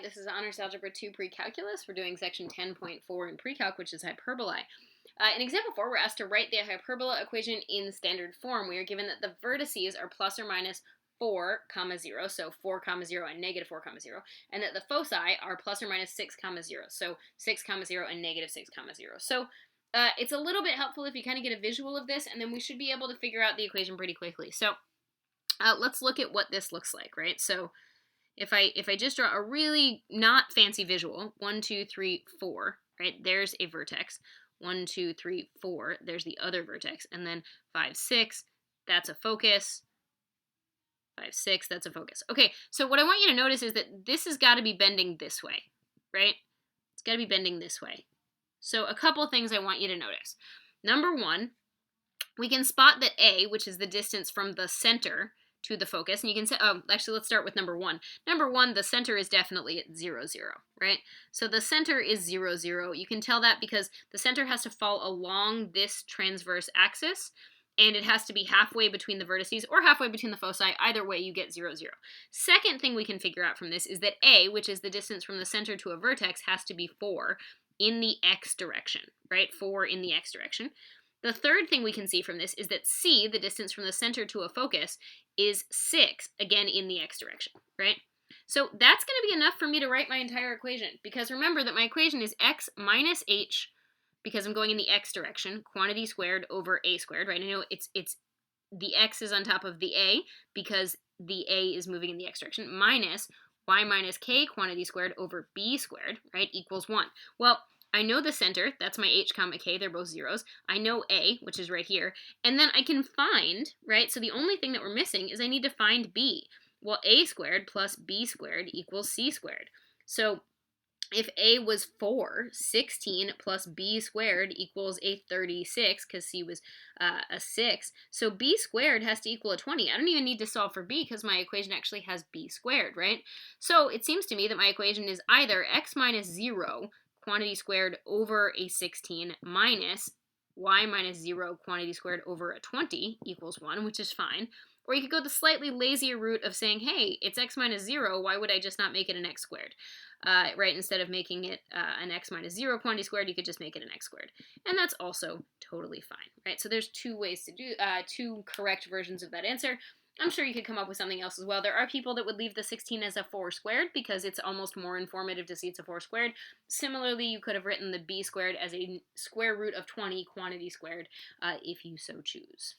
This is Honors Algebra 2 Pre-Calculus. We're doing section 10.4 in Pre-Calc, which is hyperbola. In example 4, we're asked to write the hyperbola equation in standard form. We are given that the vertices are plus or minus 4, 0, so 4, 0 and negative 4, 0, and that the foci are plus or minus 6, 0, so 6, 0 and negative 6, 0. So it's a little bit helpful if you kind of get a visual of this, and then we should be able to figure out the equation pretty quickly. So let's look at what this looks like, right? So if I just draw a really not fancy visual, 1, 2, 3, 4, right? There's a vertex. 1, 2, 3, 4, there's the other vertex. And then 5, 6, that's a focus. 5, 6, that's a focus. Okay, so what I want you to notice is that this has got to be bending this way, right? It's got to be bending this way. So a couple things I want you to notice. Number one, we can spot that A, which is the distance from the center to the focus, and you can say, actually, let's start with number one. Number one, the center is definitely at 0, 0, right? So the center is 0, 0. You can tell that because the center has to fall along this transverse axis, and it has to be halfway between the vertices or halfway between the foci. Either way, you get 0, 0. Second thing we can figure out from this is that A, which is the distance from the center to a vertex, has to be 4 in the x direction, right? 4 in the x direction. The third thing we can see from this is that C, the distance from the center to a focus, is 6, again in the x direction, right? So that's going to be enough for me to write my entire equation, because remember that my equation is x minus h, because I'm going in the x direction, quantity squared over a squared, right? I know it's the x is on top of the a because the a is moving in the x direction, minus y minus k quantity squared over b squared, right, equals 1. Well, I know the center, that's my h comma k, they're both zeros. I know a, which is right here, and then I can find, right, so the only thing that we're missing is I need to find b. Well, a squared plus b squared equals c squared. So if a was 4, 16 plus b squared equals a 36, because c was a 6. So b squared has to equal a 20. I don't even need to solve for b because my equation actually has b squared, right? So it seems to me that my equation is either x minus 0 quantity squared over a 16 minus y minus 0 quantity squared over a 20 equals 1, which is fine. Or you could go the slightly lazier route of saying, hey, it's x minus 0, why would I just not make it an x squared? Right, instead of making it an x minus 0 quantity squared, you could just make it an x squared. And that's also totally fine, right? So there's two ways to do, two correct versions of that answer. I'm sure you could come up with something else as well. There are people that would leave the 16 as a 4 squared because it's almost more informative to see it's a 4 squared. Similarly, you could have written the b squared as a square root of 20 quantity squared if you so choose.